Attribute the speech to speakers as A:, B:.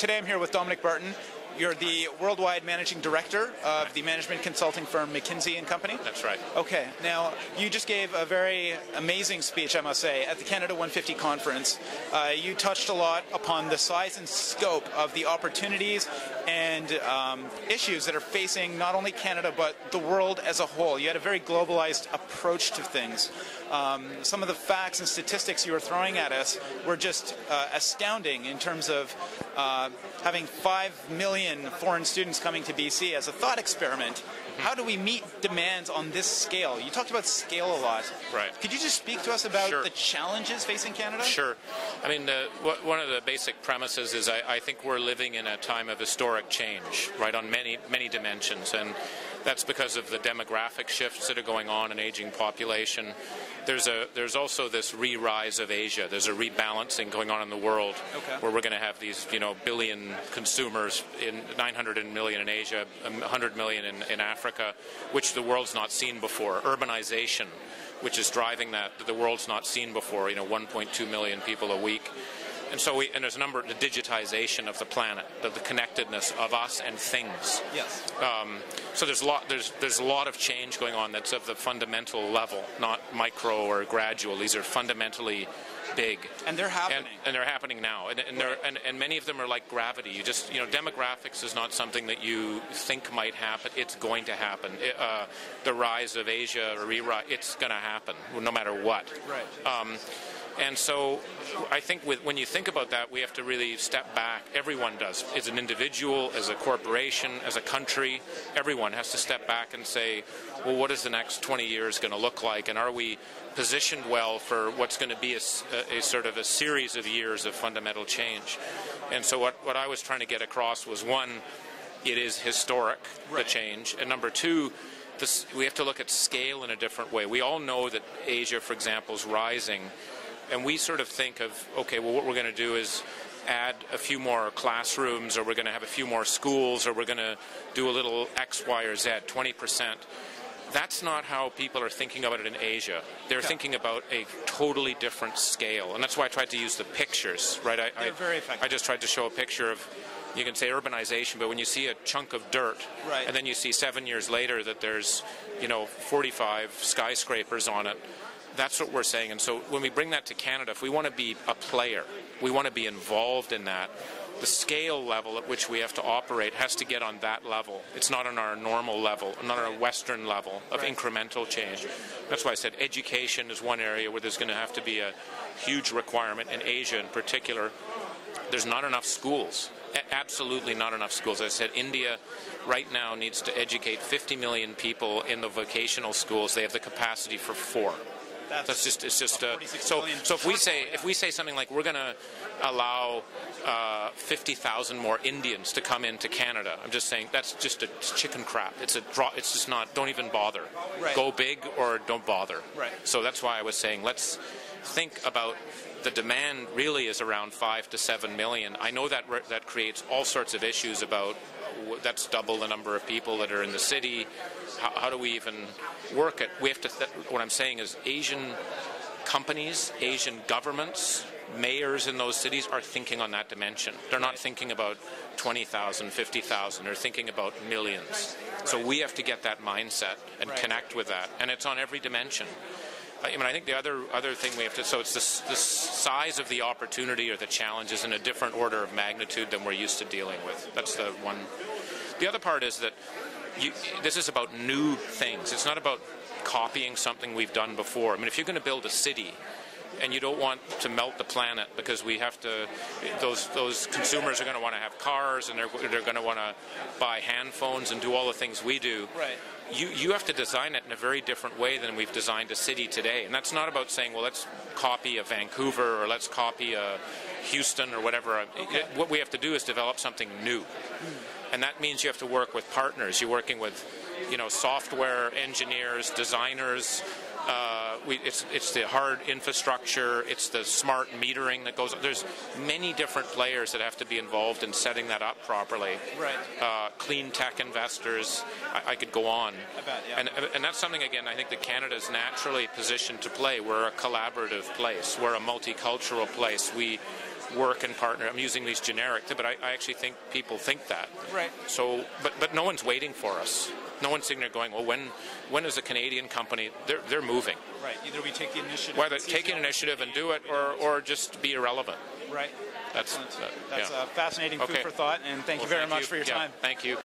A: Today I'm here with Dominic Barton. You're the worldwide managing director of the management consulting firm McKinsey and Company.
B: That's right.
A: Okay. Now, you just gave a very amazing speech, I must say, at the Canada 150 conference. You touched a lot upon the size and scope of the opportunities and issues that are facing not only Canada but the world as a whole. You had a very globalized approach to things. Some of the facts and statistics you were throwing at us were just astounding in terms of having 5 million foreign students coming to BC as a thought experiment. How do we meet demands on this scale? You talked about scale a lot.
B: Right.
A: Could you just speak to us about the challenges facing Canada?
B: Sure. I mean, one of the basic premises is I think we're living in a time of historic change, right, on many dimensions. And that's because of the demographic shifts that are going on, an aging population. There's also this re-rise of Asia. There's a rebalancing going on in the world where we're going to have these, billion consumers, 900 million in Asia, 100 million in Africa, which the world's not seen before. Urbanization, which is driving that the world's not seen before, 1.2 million people a week. And so there's a number, the digitization of the planet, the connectedness of us and things.
A: Yes.
B: So there's a lot of change going on that's of the fundamental level, not micro or gradual. These are fundamentally big.
A: And they're happening.
B: And they're happening now. And many of them are like gravity. You just, demographics is not something that you think might happen. It's going to happen. The rise of Asia, or it's going to happen, no matter what.
A: Right.
B: And so I think when you think about that, we have to really step back. Everyone does. As an individual, as a corporation, as a country, everyone has to step back and say, well, what is the next 20 years going to look like? And are we positioned well for what's going to be a sort of a series of years of fundamental change? And so what I was trying to get across was, one, it is historic, the change. And number two, we have to look at scale in a different way. We all know that Asia, for example, is rising. And we sort of think of, okay, well, what we're going to do is add a few more classrooms, or we're going to have a few more schools, or we're going to do a little X, Y, or Z, 20%. That's not how people are thinking about it in Asia. They're thinking about a totally different scale. And that's why I tried to use the pictures, right?
A: They're very effective.
B: I just tried to show a picture of, you can say urbanization, but when you see a chunk of dirt, and then you see 7 years later that there's, 45 skyscrapers on it, that's what we're saying. And so when we bring that to Canada, if we want to be a player, we want to be involved in that, the scale level at which we have to operate has to get on that level. It's not on our normal level, not on our Western level of incremental change. That's why I said education is one area where there's going to have to be a huge requirement. In Asia in particular, there's not enough schools. Absolutely not enough schools. As I said, India right now needs to educate 50 million people in the vocational schools. They have the capacity for 4. It's just so if we say something like we're going to allow 50,000 more Indians to come into Canada, I'm just saying that's just a chicken crap. It's just not. Don't even bother. Go big or don't bother. So that's why I was saying let's think about the demand. Really is around 5 to 7 million. I know that that creates all sorts of issues about. That's double the number of people that are in the city. How do we even work it? We have to. What I'm saying is, Asian companies, Asian governments, mayors in those cities are thinking on that dimension. They're not thinking about 20,000, 50,000. They're thinking about millions. So we have to get that mindset and connect with that, and it's on every dimension. I mean, I think the other thing we have to, so it's the size of the opportunity or the challenge is in a different order of magnitude than we're used to dealing with. That's the one. The other part is that this is about new things. It's not about copying something we've done before. I mean, if you're going to build a city and you don't want to melt the planet because we have to, those consumers are going to want to have cars and they're going to want to buy hand phones and do all the things we do. You have to design it in a very different way than we've designed a city today. And that's not about saying, well, let's copy a Vancouver or let's copy a Houston or whatever. What we have to do is develop something new. And that means you have to work with partners. You're working with, software engineers, designers. It's the hard infrastructure. It's the smart metering that goes. There's many different players that have to be involved in setting that up properly. Clean tech investors. I could go on. And that's something, again, I think that Canada's naturally positioned to play. We're a collaborative place. We're a multicultural place. work and partner. I'm using these generic, but I actually think people think that.
A: Right.
B: So, but no one's waiting for us. No one's sitting there going, well, when is a Canadian company? They're moving.
A: Right. Either we take the initiative.
B: Whether take an initiative and do it, or just be irrelevant.
A: Right.
B: That's
A: fascinating food for thought, and thank you very much for your time.
B: Thank you.